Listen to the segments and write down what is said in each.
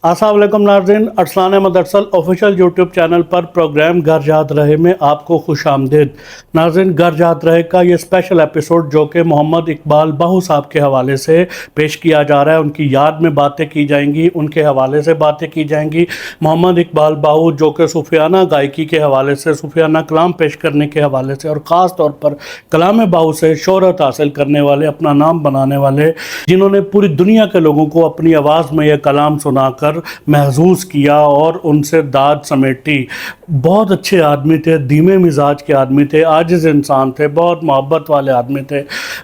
अस्सलाम वालेकुम नाज़रीन, Arsalan Ahmed Arsal official YouTube channel पर प्रोग्राम घर याद रहे में आपको खुश आमदीद। नाज़रीन, घर याद रहे का ये स्पेशल एपिसोड जो कि मोहम्मद इकबाल बाहू साहब के हवाले से पेश किया जा रहा है, उनकी याद में बातें की जाएंगी, उनके हवाले से बातें की जाएंगी। मोहम्मद इकबाल बाहू जो कि सूफियाना गायकी के हवाले से, सूफियाना कलाम पेश करने के हवाले से और ख़ास तौर पर कलाम बाहू से शोहरत हासिल करने वाले, अपना नाम बनाने वाले, जिन्होंने पूरी दुनिया के लोगों को अपनी आवाज़ में यह कलाम सुनाकर महसूस किया और उनसे दाद समेटी। बहुत अच्छे आदमी थे, धीमे मिजाज के आदमी थे, आजिज़ इंसान थे, बहुत मोहब्बत वाले आदमी थे।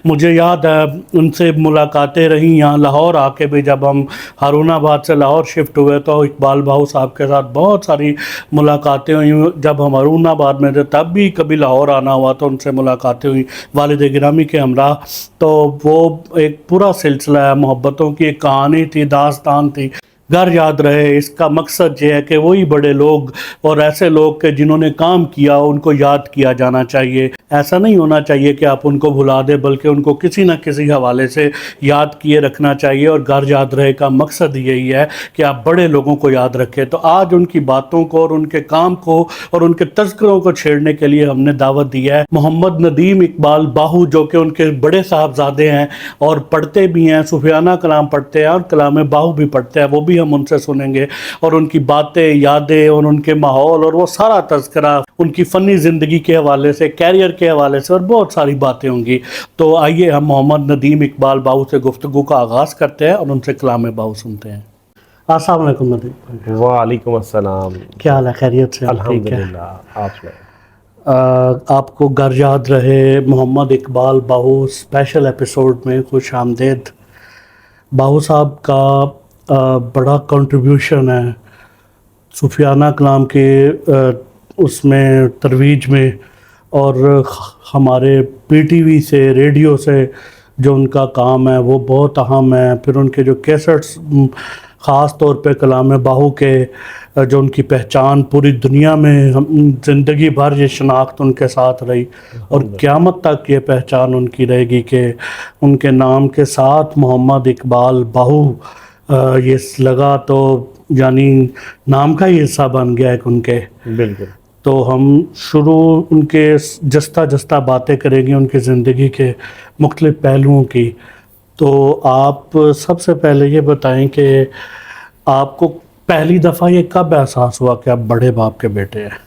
मुझे याद है उनसे मुलाकातें रही यहाँ लाहौर आके भी। जब हम हारूनाबाद से लाहौर शिफ्ट हुए तो इकबाल बाहू साहब के साथ बहुत सारी मुलाकातें हुई। जब हम हारूनाबाद में थे तब भी कभी लाहौर आना हुआ तो उनसे मुलाकातें हुई वालिद गिरामी के हमरा। तो वो एक पूरा सिलसिला है, मोहब्बतों की एक कहानी थी, दास्तान थी। घर याद रहे इसका मकसद ये है कि वही बड़े लोग और ऐसे लोग के जिन्होंने काम किया उनको याद किया जाना चाहिए। ऐसा नहीं होना चाहिए कि आप उनको भुला दें, बल्कि उनको किसी न किसी हवाले से याद किए रखना चाहिए। और घर याद रहे का मकसद यही है कि आप बड़े लोगों को याद रखें। तो आज उनकी बातों को और उनके काम को और उनके तज़किरों को छेड़ने के लिए हमने दावत दिया है मोहम्मद नदीम इकबाल बाहू, जो कि उनके बड़े साहबजादे हैं और पढ़ते भी हैं, सूफियाना कलाम पढ़ते हैं और कलाम बाहू भी पढ़ते हैं। वो भी हम उनसे सुनेंगे और उनकी बातें, यादें और उनके माहौल और वो सारा तज़किरा उनकी फ़नी ज़िंदगी के हवाले से, कैरियर के हवाले से और बहुत सारी बातें होंगी। तो आइए हम मोहम्मद नदीम इकबाल बाहू से गुफ्तगू का आगाज़ करते हैं और उनसे कलाम बाहू सुनते हैं। अस्सलाम वालेकुम नदीम। वालेकुम अस्सलाम। क्या हाल है, खैरियत से? अल्हम्दुलिल्लाह। आप सुनाएं। आपको घर याद रहे मोहम्मद इकबाल बाहू स्पेशल एपिसोड में खुश आमदीद। बाहू साहब का बड़ा कंट्रीब्यूशन है सूफियाना कलाम के उसमें तरवीज में, और हमारे पीटीवी से, रेडियो से जो उनका काम है वो बहुत अहम है। फिर उनके जो कैसेट्स ख़ास तौर पे कलाम बाहू के, जो उनकी पहचान पूरी दुनिया में ज़िंदगी भर ये शनाख्त उनके साथ रही और क़यामत तक ये पहचान उनकी रहेगी कि उनके नाम के साथ मोहम्मद इकबाल बाहू ये लगा, तो यानी नाम का ही हिस्सा बन गया है उनके। बिल्कुल। तो हम शुरू उनके जस्ता जस्ता बातें करेंगे उनकी ज़िंदगी के मुख्तलिफ़ पहलुओं की। तो आप सबसे पहले ये बताएं कि आपको पहली दफ़ा ये कब एहसास हुआ कि आप बड़े बाप के बेटे हैं?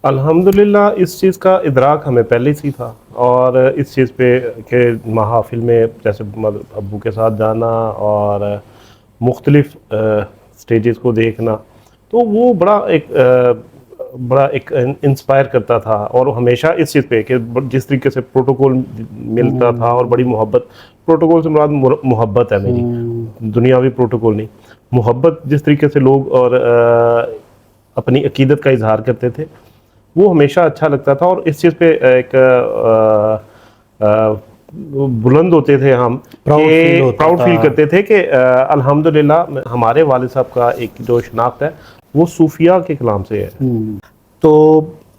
अल्हम्दुलिल्लाह, इस चीज़ का इदराक हमें पहले से ही था और इस चीज़ पे के महाफिल में जैसे अब्बू के साथ जाना और मुख्तलिफ़ स्टेजेस को देखना, तो वो बड़ा एक इंस्पायर करता था। और हमेशा इस चीज़ पे कि जिस तरीके से प्रोटोकॉल मिलता था और बड़ी मोहब्बत, प्रोटोकॉल से मुराद मोहब्बत है मेरी, दुनियावी प्रोटोकॉल नहीं, मोहब्बत जिस तरीके से लोग और अपनी अकीदत का इजहार करते थे वो हमेशा अच्छा लगता था। और इस चीज़ पे एक बुलंद होते थे हम, प्राउड फील करते थे कि अल्हम्दुलिल्लाह हमारे वालिद साहब का एक जो शनाख्त है वो सूफिया के कलाम से है। तो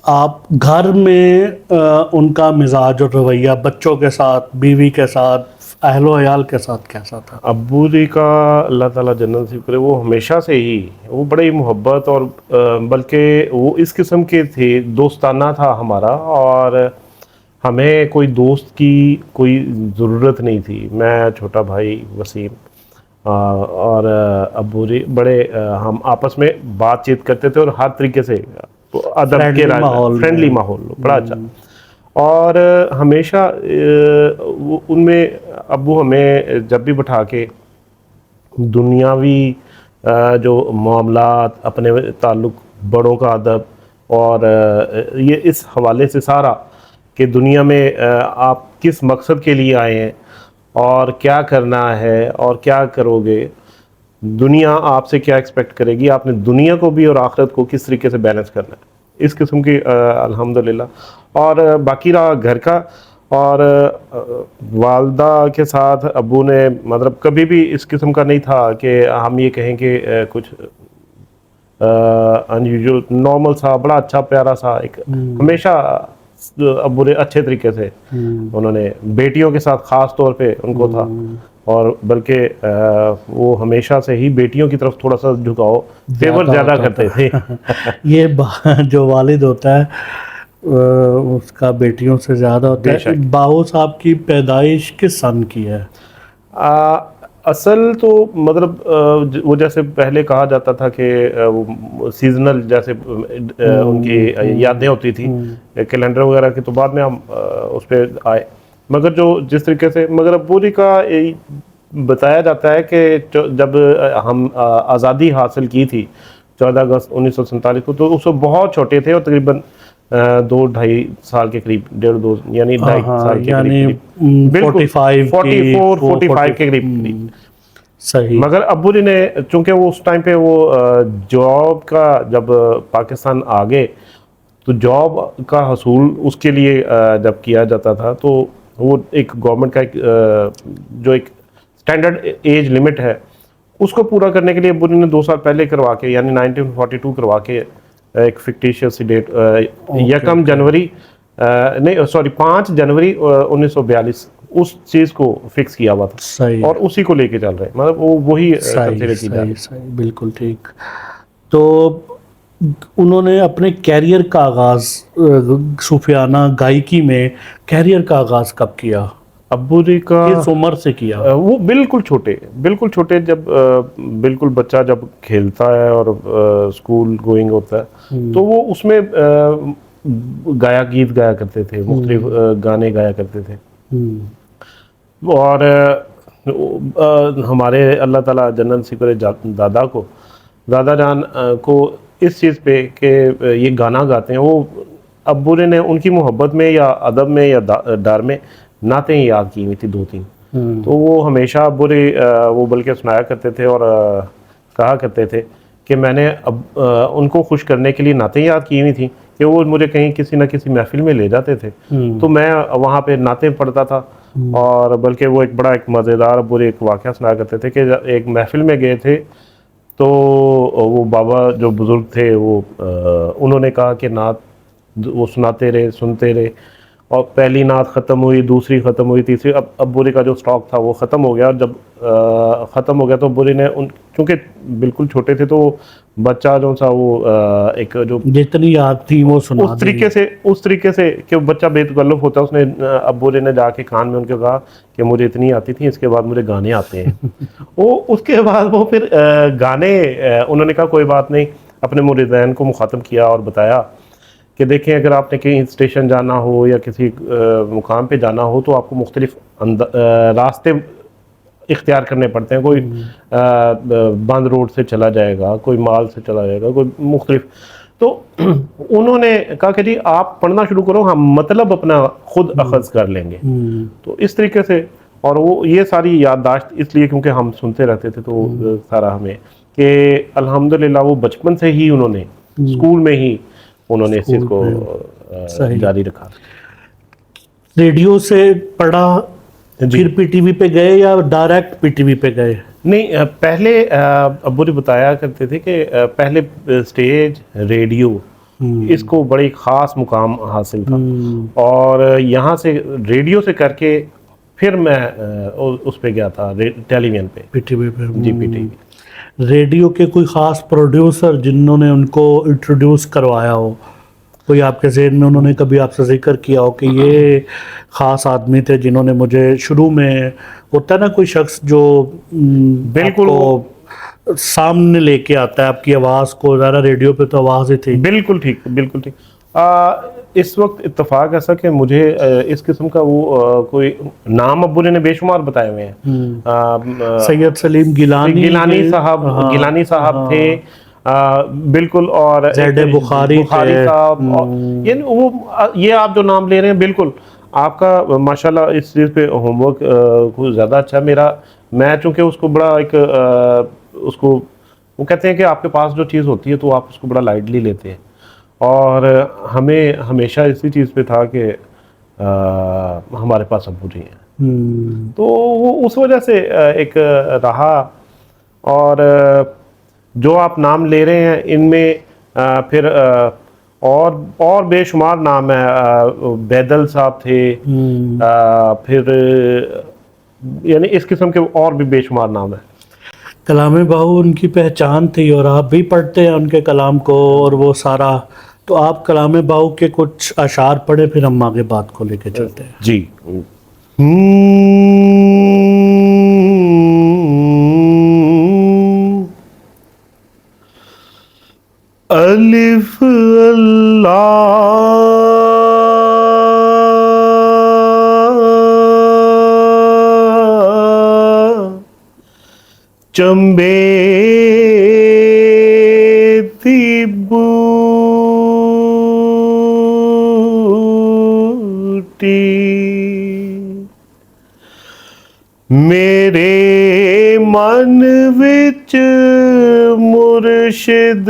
आप घर में उनका मिजाज और रवैया बच्चों के साथ, बीवी के साथ, अहलो अयाल के साथ कैसा था? अब्बू जी का अल्लाह ताला जन्नत नसीब करे, वो हमेशा से ही वो बड़ी मोहब्बत और बल्कि वो इस किस्म के थे, दोस्ताना था हमारा, और हमें कोई दोस्त की कोई ज़रूरत नहीं थी। मैं छोटा भाई वसीम और अब्बू जी बड़े हम आपस में बातचीत करते थे और हर तरीके से अदब के फ्रेंडली माहौल बड़ा अच्छा। और हमेशा उनमें अब्बू हमें जब भी बैठा के दुनियावी जो मामलात, अपने ताल्लुक़, बड़ों का अदब और ये इस हवाले से सारा कि दुनिया में आप किस मकसद के लिए आए हैं और क्या करना है और क्या करोगे, दुनिया आपसे क्या एक्सपेक्ट करेगी, आपने दुनिया को भी और आखिरत को किस तरीके से बैलेंस करना है, इस किस्म की अल्हम्दुलिल्लाह। और बाकी रहा घर का, और वालदा के साथ अब्बू ने मतलब कभी भी इस किस्म का नहीं था कि हम ये कहें कि कुछ अनयूजुअल, नॉर्मल सा, बड़ा अच्छा प्यारा सा एक हमेशा अब बुरे अच्छे तरीके से उन्होंने बेटियों के साथ खास तौर पे उनको था, और बल्कि वो हमेशा से ही बेटियों की तरफ थोड़ा सा झुकाव फेवर ज़्यादा करते थे। ये जो वालिद होता है उसका बेटियों से ज़्यादा होता है। बेशक। बाहो साहब की पैदाइश किस सन की है? असल तो मतलब वो जैसे पहले कहा जाता था कि वो सीजनल जैसे उनकी यादें होती थी कैलेंडर वगैरह की, तो बाद में हम उस पर आए। मगर जो जिस तरीके से मगर अब्बूरी का बताया जाता है कि जब हम आज़ादी हासिल की थी 14 अगस्त 1947 को, तो उस वक्त बहुत छोटे थे और तकरीबन 2-2.5 साल के करीब, 1.5-2 यानी 2.5 साल के यानी करीब, बिल्कुल 44-45 के करीब। सही। मगर अब्बू जी ने, चूंकि वो उस टाइम पे वो जॉब का, जब पाकिस्तान आ गए तो जॉब का हसूल उसके लिए जब किया जाता था, तो वो एक गवर्नमेंट का जो एक स्टैंडर्ड एज लिमिट है उसको पूरा करने के लिए अब्बू जी ने 2 साल पहले करवा के, यानी 1942 करवा के एक फिक्टिशियस डेट 1 जनवरी नहीं सॉरी 5 जनवरी 1942 उस चीज़ को फिक्स किया हुआ था। सही। और उसी को लेके चल रहे हैं, मतलब वो वही कंसीडर की जा रही है। सही, बिल्कुल ठीक। तो उन्होंने अपने कैरियर का आगाज़ सूफियाना गायकी में कैरियर का आगाज़ कब किया? अब्बू जी का किस उम्र से किया? वो बिल्कुल छोटे जब बिल्कुल बच्चा जब खेलता है और स्कूल गोइंग होता है, तो वो उसमें गीत गाया करते थे, मुख्तलिफ गाने गाया करते थे। और हमारे अल्लाह ताला जन्नत नसीब करे दादा जान को इस चीज़ पे कि ये गाना गाते हैं, वो अब्बू ने उनकी मोहब्बत में या अदब में या डर में नातें याद की हुई थी 2-3। तो वो हमेशा अब्बू वो बल्कि सुनाया करते थे और कहा करते थे कि मैंने अब उनको खुश करने के लिए नातें याद की हुई थी कि वो मुझे कहीं किसी न किसी महफिल में ले जाते थे, तो मैं वहाँ पे नातें पढ़ता था। और बल्कि वो एक बड़ा एक मज़ेदार बुरे एक वाक़या सुनाया करते थे कि एक महफिल में गए थे, तो वो बाबा जो बुज़ुर्ग थे वो उन्होंने कहा कि नात वो सुनाते रहे, सुनते रहे, और पहली नात ख़त्म हुई, दूसरी ख़त्म हुई, तीसरी, अब बुरे का जो स्टॉक था वो ख़त्म हो गया। और जब ख़त्म हो गया तो बुरे ने चूँकि बिल्कुल छोटे थे, तो बच्चा जो सा वो एक जो जितनी याद थी वो सुना उस तरीके से कि बच्चा बेतकल्लुफ़ होता है, उसने अब्बू ने जाके कान में उनके कहा कि मुझे इतनी आती थी, इसके बाद मुझे गाने आते हैं। वो उसके बाद वो फिर गाने उन्होंने कहा कोई बात नहीं, अपने मुरीदैन को मुखातब किया और बताया कि देखें अगर आपने कहीं स्टेशन जाना हो या किसी मुकाम पे जाना हो तो आपको मुख्तलिफ रास्ते इख्तियार करने पड़ते हैं। कोई बंद रोड से चला जाएगा, कोई माल से चला जाएगा, कोई मुख्तलिफ। तो उन्होंने कहा कि जी आप पढ़ना शुरू करो, हम मतलब अपना खुद अखज़ कर लेंगे। तो इस तरीके से, और वो ये सारी याददाश्त इसलिए क्योंकि हम सुनते रहते थे, तो सारा हमें कि अल्हम्दुलिल्लाह वो बचपन से ही उन्होंने स्कूल में ही उन्होंने इस चीज़ को जारी रखा। रेडियो से पढ़ा फिर पीटीवी पे गए या डायरेक्ट पीटीवी पे गए? नहीं, पहले अब्बू ने बताया करते थे कि पहले स्टेज रेडियो इसको बड़ी ख़ास मुकाम हासिल था, और यहाँ से रेडियो से करके फिर मैं उस पे गया था टेलीविज़न पे, पीटीवी पे। जी पीटीवी। रेडियो के कोई ख़ास प्रोड्यूसर जिन्होंने उनको इंट्रोड्यूस करवाया हो, कोई आपके ज़हन में उन्होंने कभी आपसे जिक्र किया हो कि ये ख़ास आदमी थे जिन्होंने मुझे शुरू में, होता है ना कोई शख्स जो बिल्कुल आपको सामने लेके आता है आपकी आवाज़ को, ज़रा रेडियो पे तो आवाज़ ही थी। बिल्कुल ठीक, बिल्कुल ठीक। इस वक्त इत्तेफाक ऐसा कि मुझे इस किस्म का वो कोई नाम अब्बू ने बेशुमार बताए हुए हैं। सैयद सलीम गिलानी साहब थे, बिल्कुल, और ज़ैड बुखारी साहब, ये आप जो नाम ले रहे हैं, बिल्कुल आपका माशाल्लाह इस चीज़ पे होमवर्क कुछ ज़्यादा अच्छा है। मैं चूँकि उसको बड़ा एक उसको वो कहते हैं कि आपके पास जो चीज़ होती है तो आप उसको बड़ा लाइटली लेते हैं, और हमें हमेशा इसी चीज़ पे था कि हमारे पास अब्बू जी हैं, तो वो उस वजह से एक रहा। और जो आप नाम ले रहे हैं इनमें फिर और बेशुमार नाम है। बैदल साहब थे, फिर यानी इस किस्म के और भी बेशुमार नाम है। कलाम बाहू उनकी पहचान थी और आप भी पढ़ते हैं उनके कलाम को और वो सारा। तो आप कलाम बाहू के कुछ अशार पढ़े, फिर हम आगे बात को लेके चलते हैं। जी। अलिफ अल्लाह चंबे बूटी मेरे मन विच मुर्शिद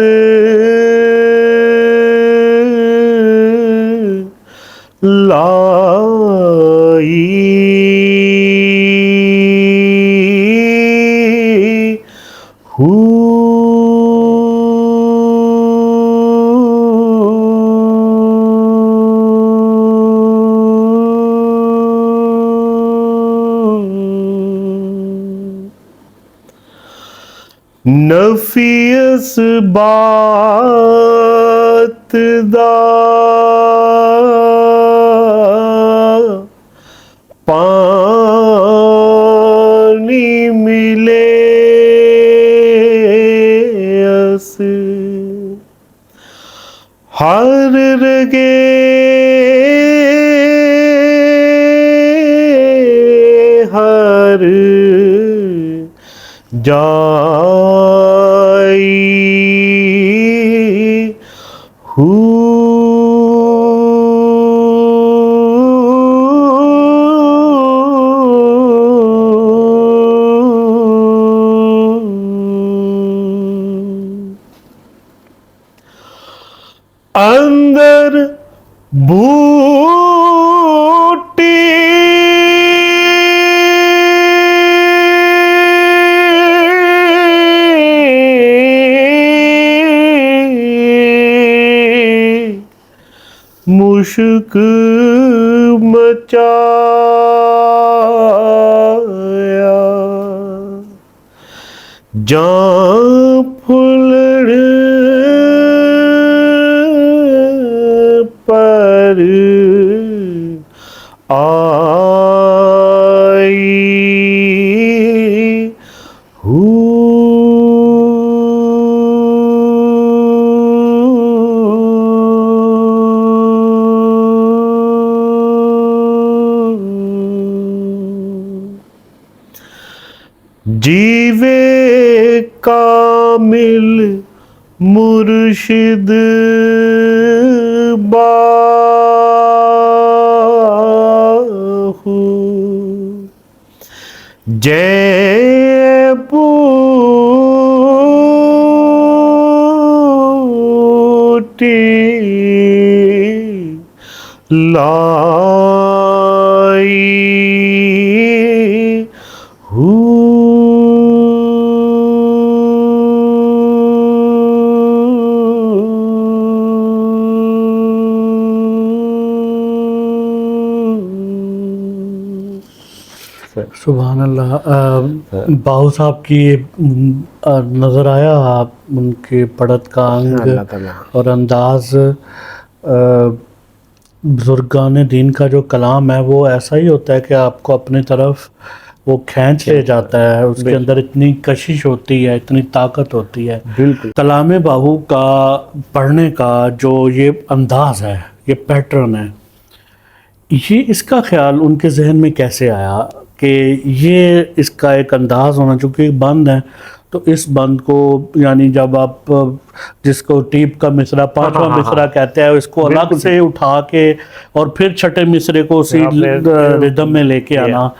लाई नफियस बात दा पानी मिले अस हर रगे हर जाई अंदर बूटी मुश्क मचाया जां फुलड़ पर आई जीवे कामिल मुर्शिद बाहू जय बूटी लाई सुभान अल्लाह। बाहू साहब की नज़र आया आप उनके पढ़त का अल्लाह अंग ताला। और अंदाज। बुजुर्गान दीन का जो कलाम है वो ऐसा ही होता है कि आपको अपनी तरफ वो खींच ले जाता है। उसके अंदर इतनी कशिश होती है, इतनी ताकत होती है। बिल्कुल। कलाम बाहू का पढ़ने का जो ये अंदाज है, ये पैटर्न है, ये इसका ख्याल उनके जहन में कैसे आया कि ये इसका एक अंदाज होना, चूँकि बंद है तो इस बंद को यानी जब आप जिसको टीप का मिसरा पांचवा मिसरा कहते हैं इसको अलग से उठा के और फिर छठे मिसरे को उसी रिदम में लेके आना,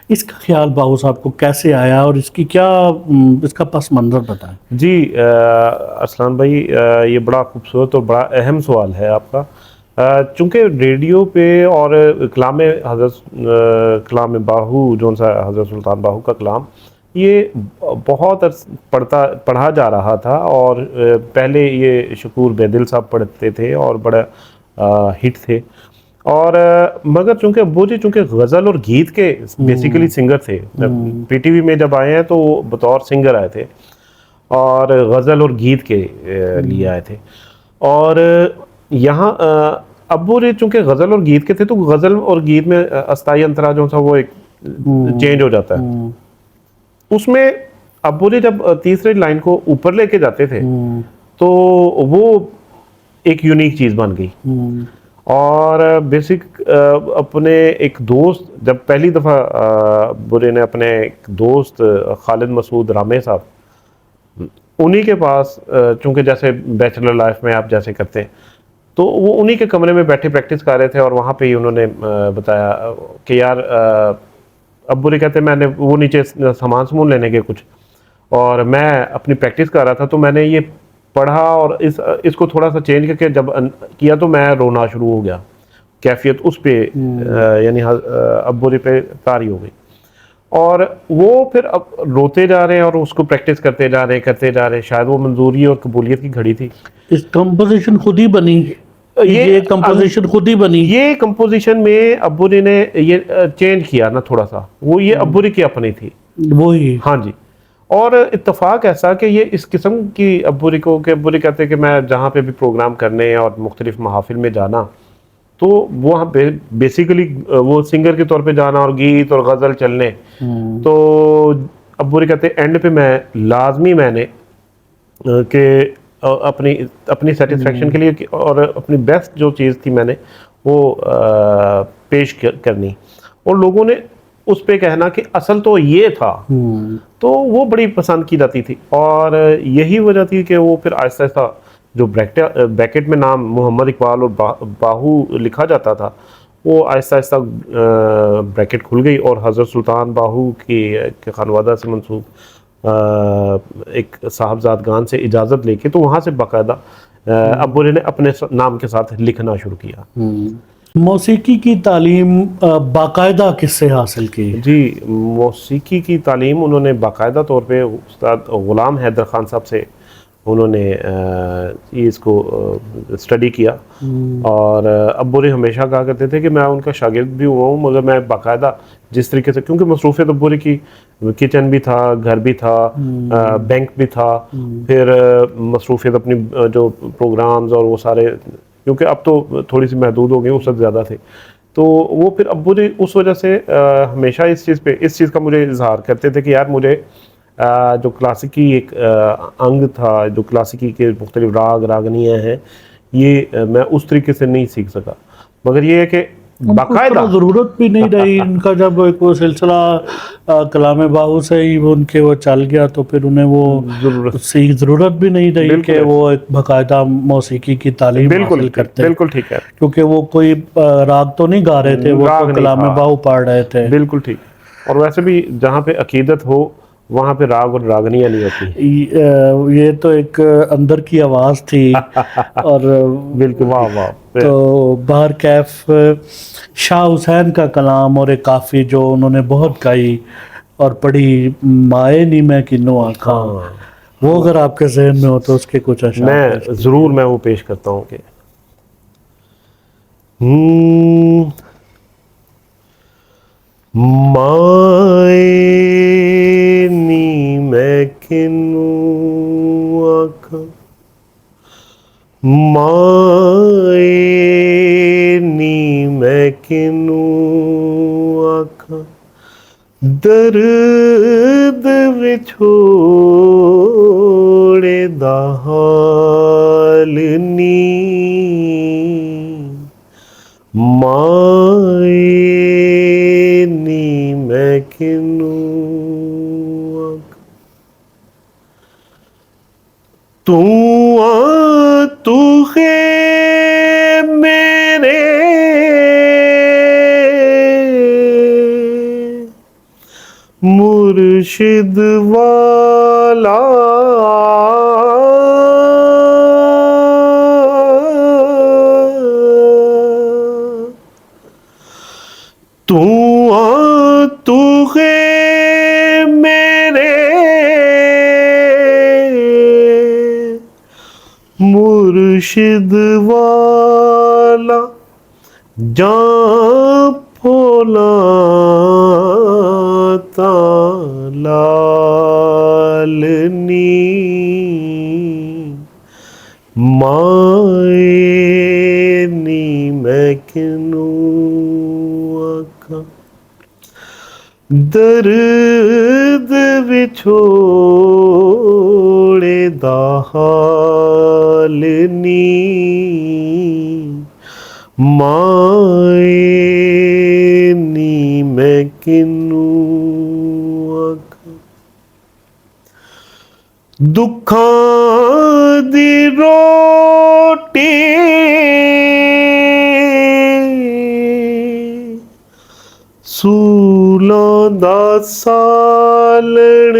इसका ख्याल बाबू साहब को कैसे आया और इसकी क्या इसका पस मंजर बताएं। जी अरसलान भाई, ये बड़ा खूबसूरत और बड़ा अहम सवाल है आपका। चूँकि रेडियो पे और कलाम बाहू जो सा हज़रत सुल्तान बाहू का कलाम ये बहुत पढ़ा जा रहा था, और पहले ये शकूर बेदिल साहब पढ़ते थे और बड़ा हिट थे। और मगर चूंकि अब्बू जी चूंकि गज़ल और गीत के बेसिकली सिंगर थे, पीटीवी में जब आए हैं तो वो बतौर सिंगर आए थे और गज़ल और गीत के लिए आए थे। और यहाँ अब्बू जी चूंकि गज़ल और गीत के थे, तो गज़ल और गीत में अस्थाई अंतरा जो था वो एक चेंज हो जाता है। उसमें अब्बू जी जब तीसरे लाइन को ऊपर लेके जाते थे तो वो एक यूनिक चीज़ बन गई। और बेसिक अपने एक दोस्त, जब पहली दफ़ा बुरे ने अपने एक दोस्त खालिद मसूद रामे साहब, उन्हीं के पास चूंकि जैसे बैचलर लाइफ में आप जैसे करते हैं, तो वो उन्हीं के कमरे में बैठे प्रैक्टिस कर रहे थे, और वहाँ पे ही उन्होंने बताया कि यार अब बुरे कहते मैंने वो नीचे सामान लेने के कुछ, और मैं अपनी प्रैक्टिस कर रहा था, तो मैंने ये पढ़ा और इसको थोड़ा सा चेंज करके जब किया तो मैं रोना शुरू हो गया। कैफियत उस पे यानी अब्बुरी पे तारी हो गई, और वो फिर अब रोते जा रहे हैं और उसको प्रैक्टिस करते जा रहे हैं। शायद वो मंजूरी और कबूलियत की घड़ी थी। इस कंपोजिशन खुद ही बनी, ये कंपोजिशन खुद ही बनी। ये कंपोजिशन में अब्बुरी ने ये चेंज किया ना थोड़ा सा, वो ये अब्बुरी की अपनी थी वही। हाँ जी। और इत्तेफाक ऐसा कि ये इस किस्म की अब्बुरी को, कि अब्बुरी कहते हैं कि मैं जहाँ पे भी प्रोग्राम करने और मुख्तलिफ महाफिल में जाना, तो वहाँ पे बेसिकली वो सिंगर के तौर पे जाना और गीत और गज़ल चलने, तो अब्बुरी कहते हैं एंड पे मैं लाजमी मैंने कि अपनी अपनी सेटिस्फेक्शन के लिए और अपनी बेस्ट जो चीज़ थी मैंने वो पेश करनी, और लोगों ने उस पे कहना कि असल तो ये था, तो वो बड़ी पसंद की जाती थी। और यही वजह थी कि वो फिर आहिस्ता आहिस्ता जो ब्रैकेट में नाम मोहम्मद इकबाल और बाहू लिखा जाता था, वो आहिस्ता आहिस्ता ब्रैकेट खुल गई, और हज़रत सुल्तान बाहू के खानवादा से मंसूब एक साहबजादगान से इजाज़त लेके, तो वहाँ से बाकायदा अब्बुरी ने अपने नाम के साथ लिखना शुरू किया। मौसीकी की तालीम बाकायदा किससे हासिल की? जी, मौसीकी की तालीम उन्होंने बाकायदा तौर पे उस्ताद ग़ुलाम हैदर ख़ान साहब से उन्होंने ये इसको स्टडी किया। और अब्बुरी हमेशा कहा करते थे कि मैं उनका शागिर्द भी हुआ हूँ, मगर मैं बाकायदा जिस तरीके से, क्योंकि मसरूफ़ियत अब्बुरी की किचन भी था, घर भी था, बैंक भी था, फिर मसरूफ़ियत अपनी जो प्रोग्राम्स और वो सारे, क्योंकि अब तो थोड़ी सी महदूद हो गई, उस वक्त ज़्यादा थे, तो वो फिर अब्बुरी उस वजह से हमेशा इस चीज़ का मुझे इजहार करते थे कि यार मुझे जो क्लासिकी एक अंग था, जो क्लासिकी के मुख्तलिफ रागनियाँ हैं, ये मैं उस तरीके से नहीं सीख सका। मगर ये है कि बाकायदा ज़रूरत भी नहीं रही इनका, जब एक वो सिलसिला कलाम बाहू से ही उनके वो चल गया, तो फिर उन्हें वो ज़रूरत भी नहीं रही कि वो एक बाकायदा मौसीकी की तालीम हासिल करते। बिल्कुल ठीक है, क्योंकि वो कोई राग तो नहीं गा रहे थे, वो तो कलाम बाहू पढ़ रहे थे। बिल्कुल ठीक। और वैसे भी जहाँ पे अकीदत हो वहाँ पे राग और रागनियाँ नहीं होती। ये तो एक अंदर की आवाज़ थी। और बिल्कुल, वाह वाह। तो बाहर कैफ शाह हुसैन का कलाम और एक काफ़ी जो उन्होंने बहुत गाई और पढ़ी, माए नी मैं किन्नो आँखा, वो अगर आपके जहन में हो तो उसके कुछ अशार मैं ज़रूर मैं वो पेश करता हूँ कि माए नी मैं किन्नो आँखा, माए नी मैं किन्नो आँखा, दर्द विछोड़े दा हाल नी, माए नी मैं किन्नो आँखा, तू है मेरे मुर्शिद वाला, तू है मेरे मुर्शिद वाला जां भोला तालालनी माए नी मैं किनू आखा दर्द विछोड़े दा हाल नी माए नी मैं किनू आखा दुखां दी रोटी सूलों दा सालण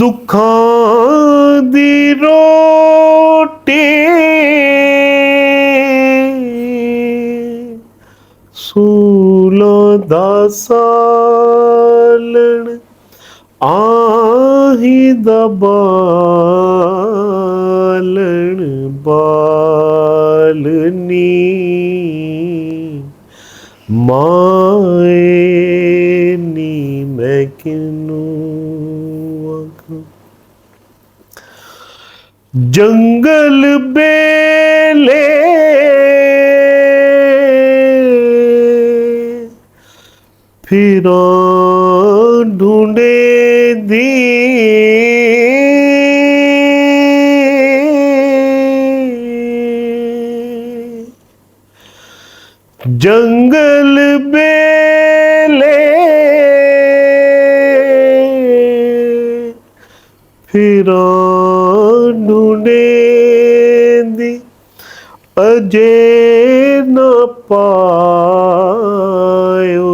दुखां दी रोटी सूलों दा सालण आही दा बालण बालनी माए नी मैं किनू आखा जंगल बेले फिरां ढूंढे दी जंगल बेले फिरां ढूंढे दी अजे न पायो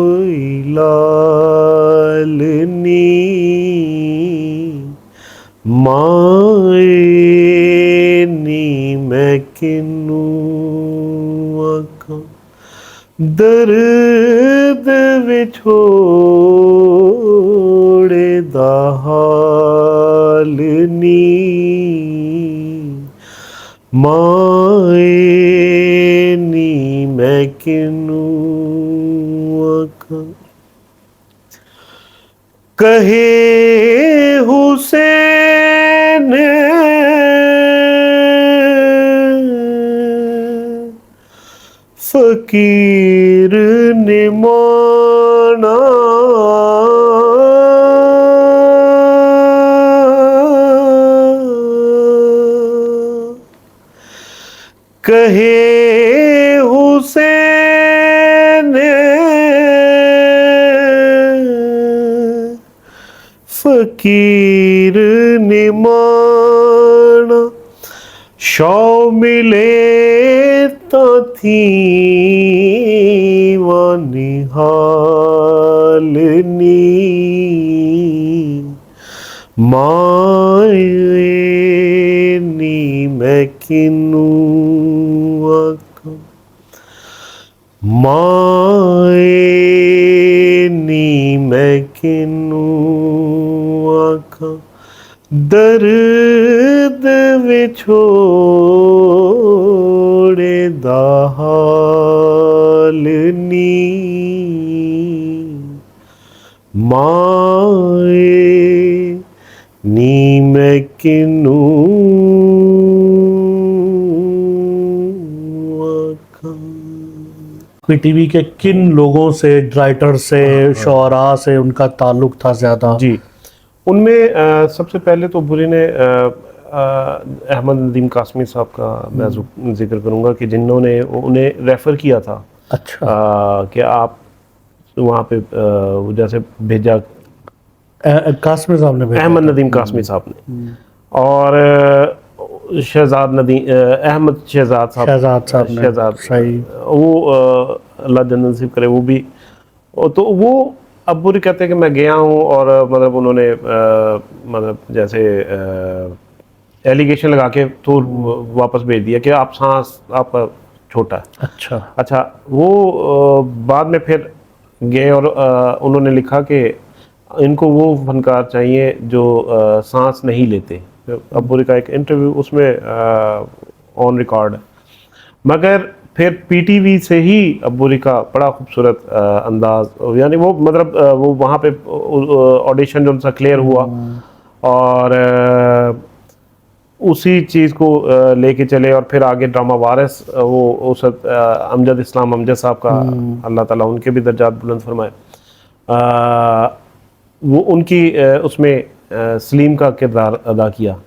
लालनी माए नी मैं किनू आखा दर्द विछोड़े दा हाल नी माए नी मैं किनू आखा कहे हुसैन फकीर ने माना कहे हुसैन फकीर ने माना शौ मिले तो थी वानी हालनी माए नी मैं किनू आखा माए नी मैं किनू आखा दर्द विछोड़े दा हाल नी माए नी मैं किनू आखा। पीटीवी के किन लोगों से, राइटर से, शोरा से उनका ताल्लुक था ज़्यादा? जी, उनमें सबसे पहले तो बुरी ने अहमद नदीम कासमी साहब का मैं जिक्र करूंगा कि जिन्होंने उन्हें रेफ़र किया था। अच्छा। कि आप वहाँ पे जैसे भेजा कासमी साहब ने भेजा अहमद था। नदीम कासमी साहब ने, और शहजाद नदीम अहमद शहजाद साहब ने, सही। वो अल्लाह जन्नत नसीब करे, वो भी। तो वो अब बुरी कहते हैं कि मैं गया हूँ और मतलब उन्होंने मतलब जैसे एलिगेशन लगा के तो वापस भेज दिया कि आप सांस आपका छोटा है। अच्छा। अच्छा, वो बाद में फिर गए और उन्होंने लिखा कि इनको वो फनकार चाहिए जो सांस नहीं लेते। अब्बूरी का एक इंटरव्यू उसमें ऑन रिकॉर्ड है। मगर फिर पीटीवी से ही अब्बूरी का बड़ा खूबसूरत अंदाज, यानी वो मतलब वो वहाँ पे ऑडिशन जो उनका क्लियर हुआ और उसी चीज़ को लेके चले और फिर आगे ड्रामा वारिस वो उस अमजद इस्लाम अमजद साहब का अल्लाह ताला उनके भी दर्जात बुलंद फरमाए, वो उनकी उसमें सलीम का किरदार अदा किया,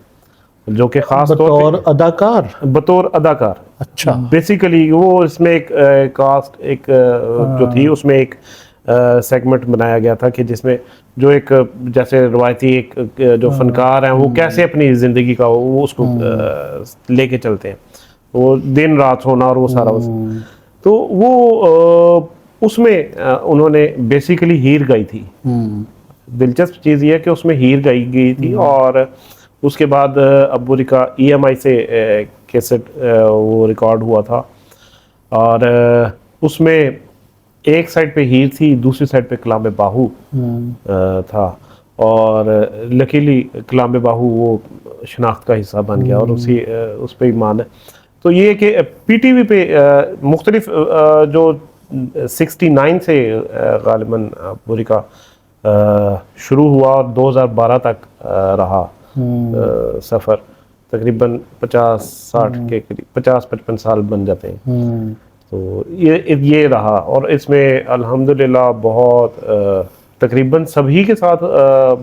जो कि खास तौर पे बतौर अदाकार। अच्छा। बेसिकली वो इसमें एक कास्ट एक जो थी उसमें एक सेगमेंट बनाया गया था कि जिसमें जो एक जैसे रवायती एक जो फनकार हैं वो कैसे अपनी ज़िंदगी का वो उसको लेके चलते हैं, वो दिन रात होना और वो सारा तो वो उसमें उन्होंने बेसिकली हीर गाई थी। दिलचस्प चीज़ ये है कि उसमें हीर गाई गई थी और उसके बाद अब्बूरी का EMI से कैसेट वो रिकॉर्ड हुआ था और उसमें एक साइड पे हीर थी, दूसरी साइड पे कलाम बाहू था और लकीली कलाम बाहू वो शनाख्त का हिस्सा बन गया और उसी उस पर ईमान है। तो ये कि PTV पे मुख्तलिफ जो 69 से गालिबन अब्बूरी का शुरू हुआ और 2012 तक रहा सफ़र, तकरीबन 50-60 के करीब 50-55 साल बन जाते हैं। तो ये रहा और इसमें अल्हम्दुलिल्लाह बहुत तकरीबन सभी के साथ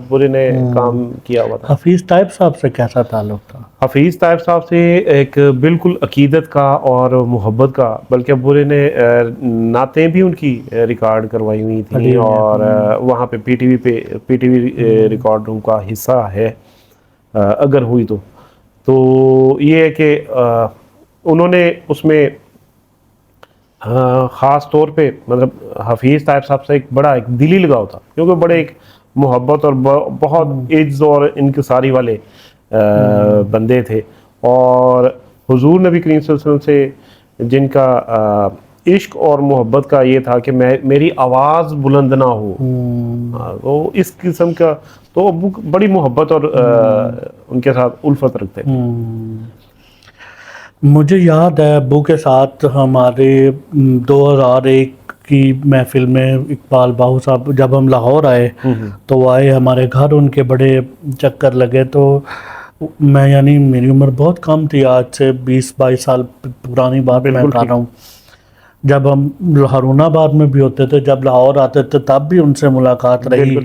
बुरे ने काम किया हुआ था। हफीज़ ताइब साहब से कैसा ताल्लुक़ था? हफीज़ ताइब साहब से एक बिल्कुल अकीदत का और मोहब्बत का, बल्कि बुरे ने नातें भी उनकी रिकॉर्ड करवाई हुई थी और वहाँ पे पीटीवी रिकॉर्ड रूम का हिस्सा है अगर हुई तो ये है कि उन्होंने उसमें ख़ास तौर पे मतलब हफीज़ ताइब साहब से एक बड़ा एक दिली लगाव था, क्योंकि बड़े एक मोहब्बत और बहुत इज्ज़त और इनकिसारी वाले बंदे थे और हुजूर नबी करीम सल्लल्लाहु अलैहि वसल्लम से जिनका इश्क और मोहब्बत का ये था कि मेरी आवाज़ बुलंद ना हो, तो इस किस्म का तो अब्बू बड़ी मोहब्बत और उनके साथ उल्फत रखते थे। मुझे याद है अब्बू के साथ हमारे 2001 की महफिल में इकबाल बाहू साहब जब हम लाहौर आए तो वो आए हमारे घर, उनके बड़े चक्कर लगे। तो मैं यानी मेरी उम्र बहुत कम थी, आज से 20-22 साल पुरानी बात मैं कर रहा हूँ। जब हम हारूनाबाद में भी होते थे, जब लाहौर आते थे तब भी उनसे मुलाकात रही।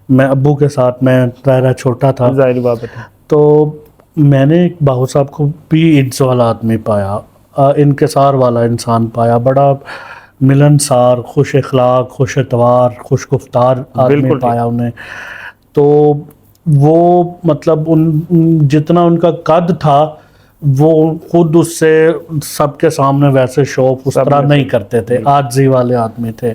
मैं अब्बू के साथ मैं दायरा छोटा था, जाहिर बात है। तो मैंने एक बाहू साहब को भी इज्जत वाला आदमी पाया, इनकिसार वाला इंसान पाया, बड़ा मिलनसार, खुश अखलाक, खुश एतवार, खुश गुफ्तार आदमी पाया उन्हें। तो वो मतलब जितना उनका कद था वो खुद उससे सबके सामने वैसे शौक उस तरह नहीं करते थे, आजी वाले आदमी थे।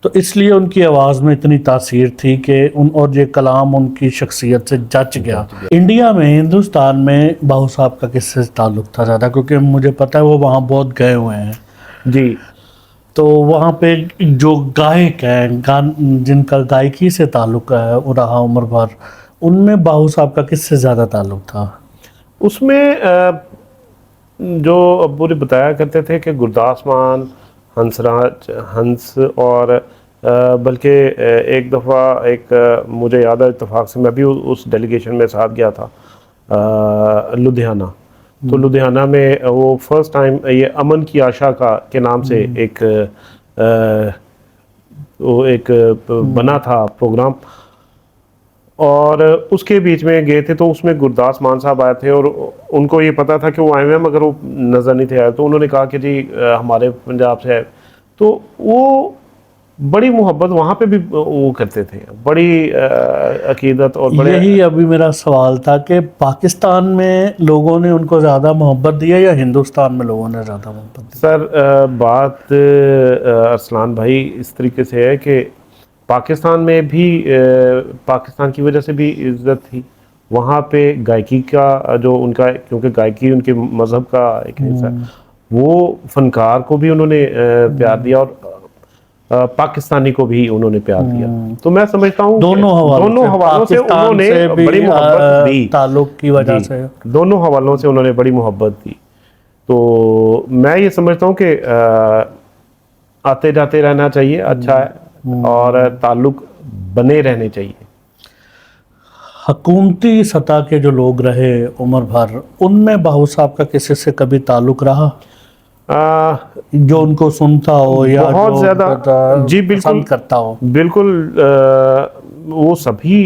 तो इसलिए उनकी आवाज़ में इतनी तासीर थी कि और ये कलाम उनकी शख्सियत से जच गया। इंडिया में, हिंदुस्तान में बाहू साहब का किससे ताल्लुक़ था ज़्यादा? क्योंकि मुझे पता है वो वहाँ बहुत गए हुए हैं जी। तो वहाँ पे जो गायक हैं जिनका गायकी से ताल्लुक़ है रहा उम्र भर, उनमें बाहू साहब का किससे ज़्यादा ताल्लुक़ था? उसमें जो अब्बू ने बताया करते थे कि गुरदास मान, हंस और बल्कि एक दफ़ा एक मुझे याद है इत्तेफाक से मैं भी उस डेलीगेशन में साथ गया था लुधियाना। तो लुधियाना में वो फर्स्ट टाइम ये अमन की आशा के नाम से एक बना था प्रोग्राम और उसके बीच में गए थे। तो उसमें गुरदास मान साहब आए थे और उनको ये पता था कि वो आए हुए हैं मगर वो नज़र नहीं थे आए। तो उन्होंने कहा कि जी हमारे पंजाब से आए। तो वो बड़ी मोहब्बत वहाँ पे भी वो करते थे, बड़ी अकीदत और बड़े। यही अभी मेरा सवाल था कि पाकिस्तान में लोगों ने उनको ज़्यादा मोहब्बत दी है या हिंदुस्तान में लोगों ने ज़्यादा मोहब्बत दी? सर बात अरसलान भाई इस तरीके से है कि पाकिस्तान में भी पाकिस्तान की वजह से भी इज्जत थी वहाँ पे गायकी का जो उनका, क्योंकि गायकी उनके मज़हब का एक हिस्सा है, वो फनकार को भी उन्होंने प्यार दिया। और पाकिस्तानी को भी उन्होंने प्यार दिया। तो मैं समझता हूँ दोनों हवालों से पाकिस्तान उन्होंने से भी, बड़ी मोहब्बत दी, ताल्लुक की वजह जी, से। दोनों हवालों से उन्होंने बड़ी मोहब्बत दी। तो मैं ये समझता हूँ कि आते जाते रहना चाहिए, अच्छा है, और ताल्लुक बने रहने चाहिए। हुकूमती सतह के जो लोग रहे उम्र भर, उनमें बाहू साहब का किसी से कभी ताल्लुक रहा आ, जो उनको सुनता हो या बहुत जो ज़्यादा, जी बिल्कुल पसंद करता हो? बिल्कुल। वो सभी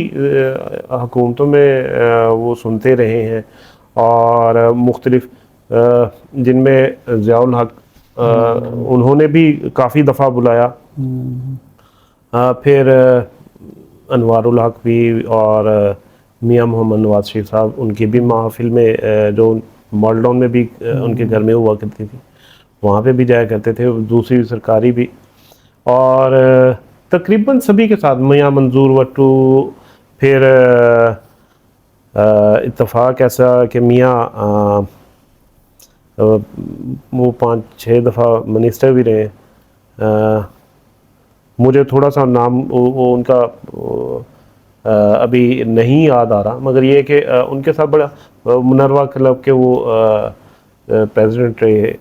हुकूमतों में वो सुनते रहे हैं, और मुख्तलिफ जिनमें ज़ियाउल हक उन्होंने भी काफ़ी दफ़ा बुलाया, फिर अनवारुल हक भी, और मियां मोहम्मद नवाज शरीफ साहब, उनकी भी महफिल में जो मॉडल में भी उनके घर में हुआ करती थी, वहाँ पे भी जाया करते थे, दूसरी सरकारी भी। और तकरीबन सभी के साथ, मियां मंजूर वट्टू, फिर इत्तफाक ऐसा कि मियां वो 5-6 दफ़ा मिनिस्टर भी रहे। मुझे थोड़ा सा नाम वो उनका अभी नहीं याद आ रहा, मगर ये है कि उनके साथ बड़ा मुनरवा क्लब के वो प्रेसिडेंट रहे,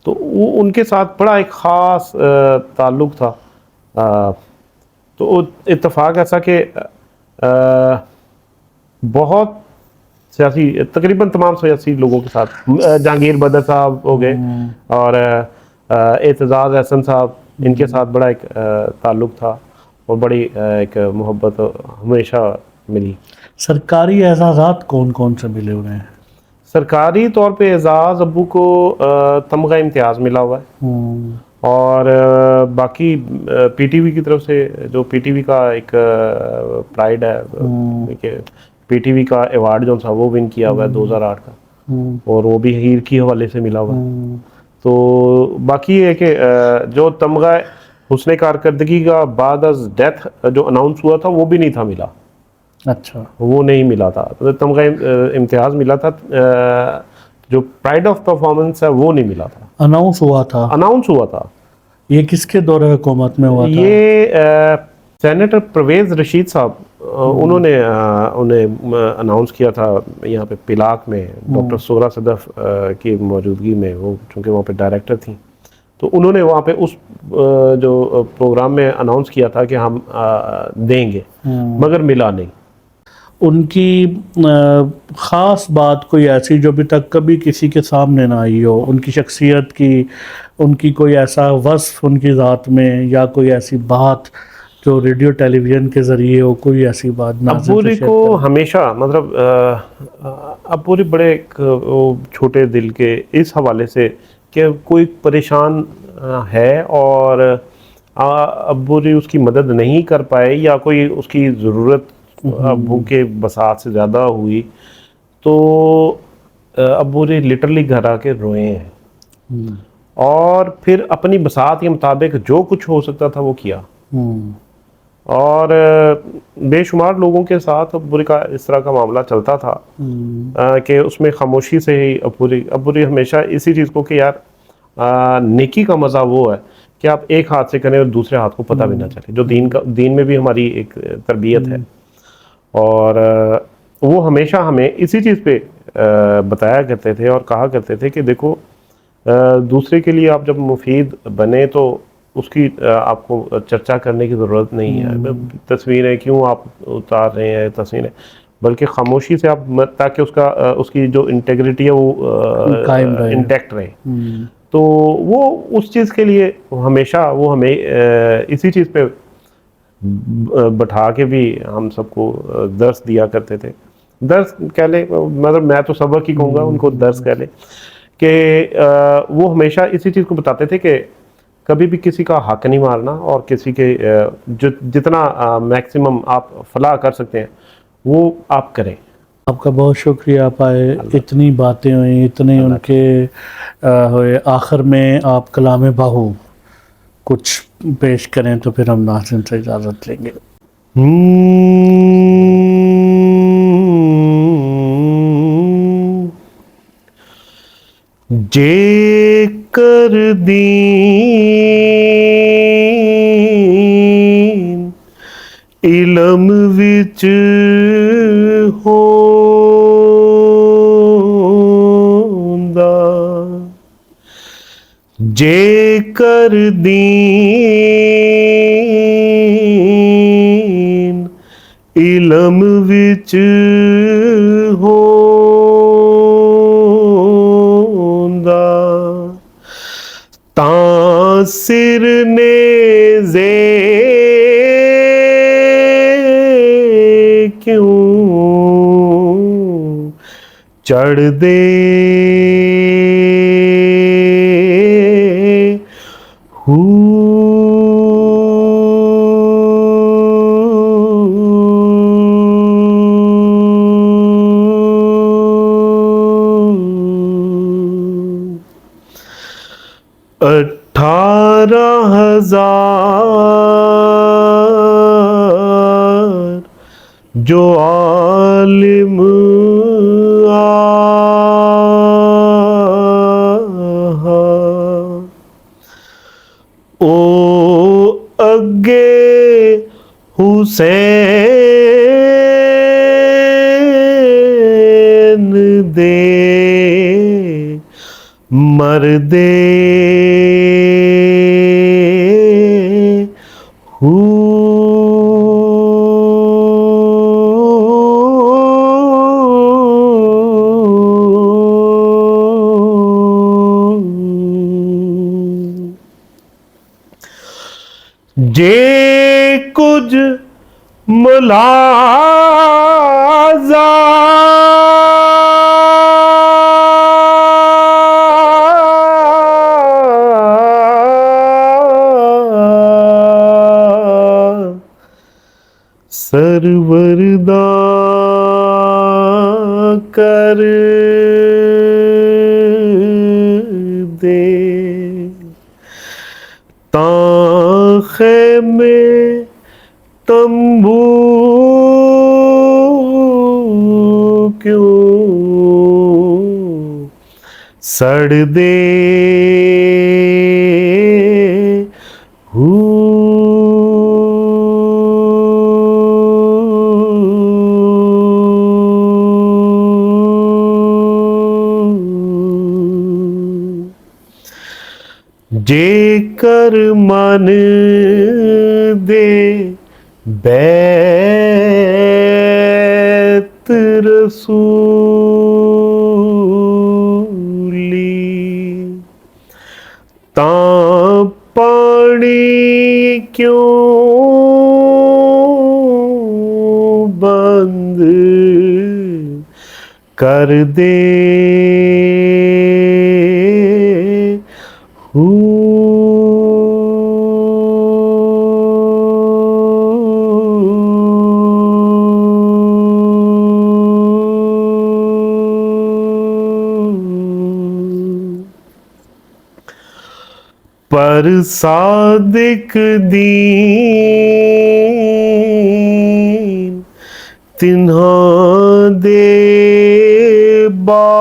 तो वो उनके साथ बड़ा एक ख़ास ताल्लुक़ था। तो इत्तेफाक ऐसा कि बहुत सियासी, तकरीबन तमाम सियासी लोगों के साथ, जहांगीर बदर साहब हो गए, और एतजाज़ एहसन साहब, इनके साथ बड़ा एक ताल्लुक़ था, और बड़ी एक मोहब्बत हमेशा मिली। सरकारी एजाज़ात कौन कौन से मिले हुए हैं? सरकारी तौर पे एजाज़ अब्बू को तमगा इम्तियाज़ मिला हुआ है, और बाकी पीटीवी की तरफ से, जो पीटीवी का एक प्राइड है कि पीटीवी का अवार्ड जो था वो विन किया हुआ है 2008 का, और वो भी हीर की हवाले से मिला हुआ है। तो बाकी ये है कि जो तमगा हुस्ने कारकर्दगी का बाद अज डेथ जो अनाउंस हुआ था वो भी नहीं था मिला। अच्छा, वो नहीं मिला था, तो तमगा इम्तियाज़ मिला था, जो प्राइड ऑफ परफॉर्मेंस है वो नहीं मिला था। अनाउंस हुआ था? अनाउंस हुआ था। ये किसके दौरे हुकूमत में हुआ था? ये सेनेटर परवेज़ रशीद साहब, उन्होंने उन्हें अनाउंस किया था यहाँ पे पिलाक में, डॉक्टर सोरा सदफ की मौजूदगी में, वो चूँकि वहाँ पे डायरेक्टर थी, तो उन्होंने वहाँ पे उस जो प्रोग्राम में अनाउंस किया था कि हम देंगे, मगर मिला नहीं। उनकी ख़ास बात कोई ऐसी जो अभी तक कभी किसी के सामने ना आई हो, उनकी शख्सियत की, उनकी कोई ऐसा वस्फ उनकी ज़ात में, या कोई ऐसी बात जो रेडियो टेलीविज़न के ज़रिए हो, कोई ऐसी बात अब्बूरी को हमेशा, मतलब अब्बूरी बड़े एक वो छोटे दिल के इस हवाले से कि कोई परेशान है, और अब्बूरी उसकी मदद नहीं कर पाए, या कोई उसकी ज़रूरत अब्बू के बसात से ज़्यादा हुई, तो अब्बूरी लिटरली घर आके रोए हैं, और फिर अपनी बसात के मुताबिक जो कुछ हो सकता था वो किया। और बेशुमार लोगों के साथ अब्बूरी का इस तरह का मामला चलता था कि उसमें खामोशी से ही अब्बूरी हमेशा इसी चीज़ को कि यार नेकी का मज़ा वो है कि आप एक हाथ से करें और दूसरे हाथ को पता भी ना चले, जो दीन में भी हमारी एक तरबियत है। और वो हमेशा हमें इसी चीज़ पे बताया करते थे, और कहा करते थे कि देखो, दूसरे के लिए आप जब मुफीद बने तो उसकी आपको चर्चा करने की ज़रूरत नहीं है, तस्वीरें क्यों आप उतार रहे हैं तस्वीरें, बल्कि खामोशी से आप ताकि उसकी जो इंटेग्रिटी है वो कायम रहे, इंटैक्ट रहे। तो वो उस चीज़ के लिए हमेशा वो हमें इसी चीज़ पे बैठा के भी हम सबको दर्स दिया करते थे। दर्स कह ले, मतलब मैं तो सबक ही कहूँगा, उनको दर्स कह ले, कि वो हमेशा इसी चीज़ को बताते थे कि कभी भी किसी का हक नहीं मारना, और किसी के जितना मैक्सिमम आप फलाह कर सकते हैं वो आप करें। आपका बहुत शुक्रिया। आप आए, इतनी बातें हुई, इतने उनके हुए, आखिर में आप कलाम बाहू कुछ पेश करें तो फिर हम नाज़रीन से इजाज़त लेंगे। जे कर दी इलम विच होंदा जेकर दीन इलम विच होंदा तां सिर नेज़े क्यों चढ़ दे अठारह हजार जो आलिम आहा ओ अगे हुसैन दे मरदे जे कुछ मुलाजा सरवरदा कर दे ताखे में तंबू क्यों सड़ दे जेकर मन दे बैत रसूली तां पानी क्यों बंद कर दे पर सादिक दीन तिन्हा दे बाहू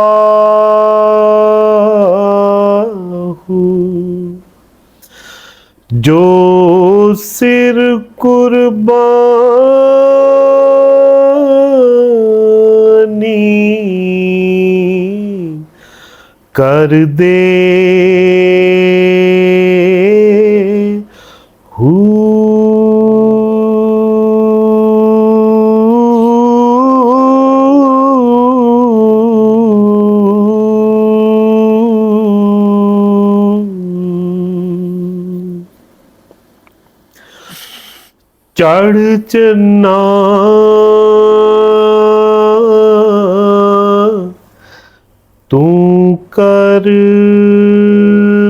जो सिर कुर्बानी कर दे चढ़ चन्ना तू कर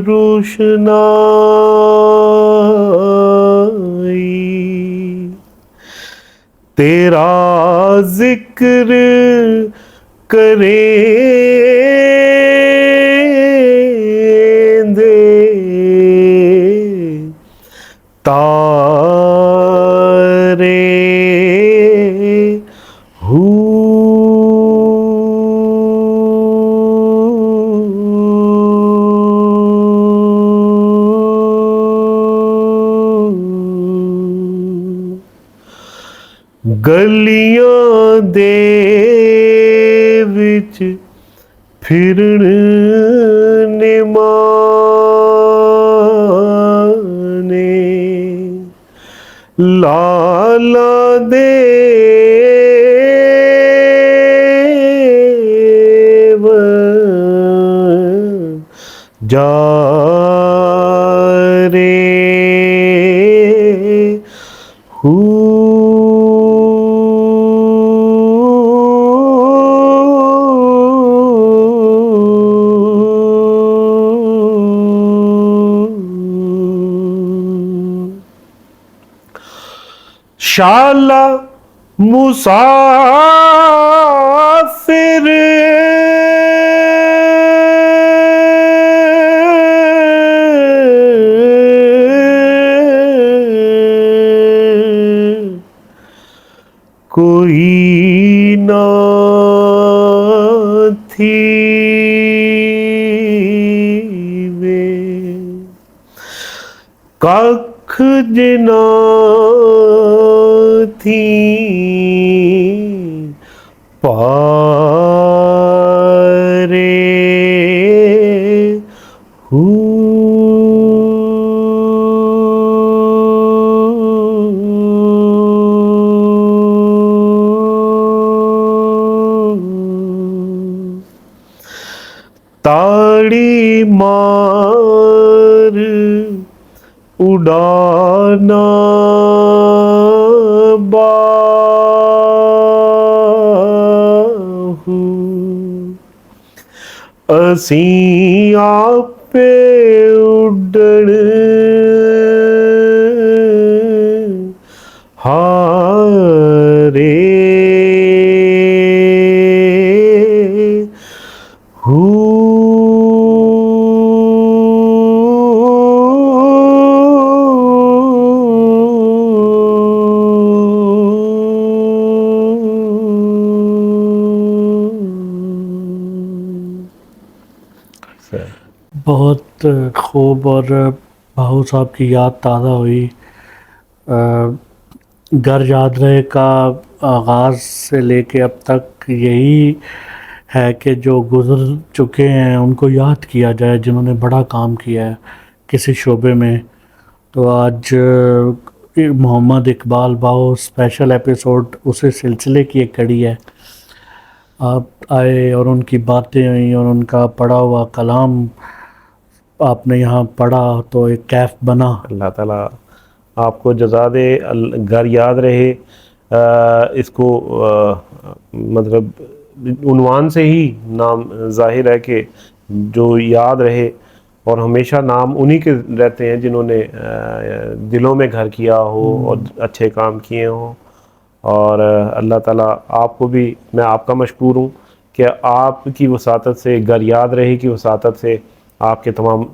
रोशनाई तेरा जिक्र करेंदे तारे गलियां दे विच फिरन निमाने लाला दे जा रे शाला मुसाफिर कोई ना थी वे कख जिना थी पारे ताड़ी मार उड़ाना बाहू असी आपे उड़न हारे बहुत खूब। और भाऊ साहब की याद ताज़ा हुई। घर याद रहे का आगाज़ से लेके अब तक यही है कि जो गुज़र चुके हैं उनको याद किया जाए, जिन्होंने बड़ा काम किया है किसी शोबे में। तो आज मोहम्मद इकबाल भाऊ स्पेशल एपिसोड उसी सिलसिले की एक कड़ी है। आप आए और उनकी बातें हुई और उनका पढ़ा हुआ कलाम आपने यहाँ पढ़ा तो एक कैफ बना। अल्लाह ताला आपको जज़ा दे। घर याद रहे इसको मतलब उन्वान से ही नाम जाहिर है कि जो याद रहे, और हमेशा नाम उन्हीं के रहते हैं जिन्होंने दिलों में घर किया हो और अच्छे काम किए हों। और अल्लाह ताला आपको भी, मैं आपका मशकूर हूँ कि आपकी वसातत से, घर याद रहे की वसातत से आपके तमाम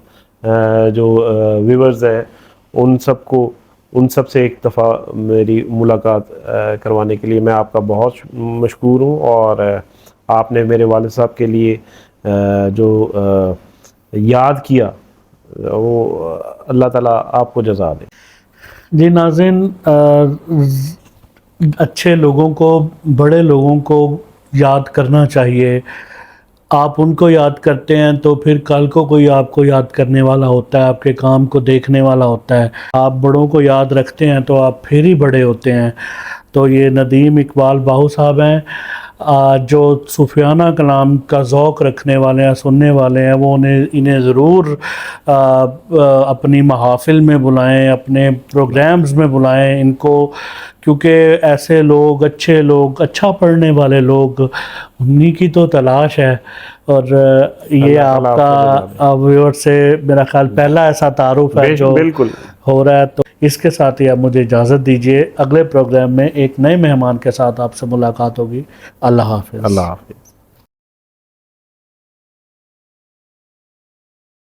जो व्यूअर्स हैं उन सब से एक दफ़ा मेरी मुलाकात करवाने के लिए मैं आपका बहुत मशकूर हूँ। और आपने मेरे वालिद साहब के लिए जो याद किया वो अल्लाह ताला आपको जज़ा दे। जी नाज़रीन, अच्छे लोगों को, बड़े लोगों को याद करना चाहिए। आप उनको याद करते हैं तो फिर कल को कोई आपको याद करने वाला होता है, आपके काम को देखने वाला होता है। आप बड़ों को याद रखते हैं तो आप फिर ही बड़े होते हैं। तो ये नदीम इकबाल भाऊ साहब हैं जो सूफियाना कलाम का ज़ौक़ रखने वाले हैं, सुनने वाले हैं। वो इन्हें ज़रूर अपनी महाफ़िल में बुलाएं, अपने प्रोग्राम्स में बुलाएं इनको, क्योंकि ऐसे लोग, अच्छे लोग, अच्छा पढ़ने वाले लोग, उन्हीं की तो तलाश है। और ये आपका व्यूअर से मेरा ख्याल पहला ऐसा तारुफ है जो बिल्कुल हो रहा है। तो इसके साथ ही आप मुझे इजाज़त दीजिए। अगले प्रोग्राम में एक नए मेहमान के साथ आपसे मुलाकात होगी। अल्लाह हाफ़िज़। अल्लाह हाफ़िज़।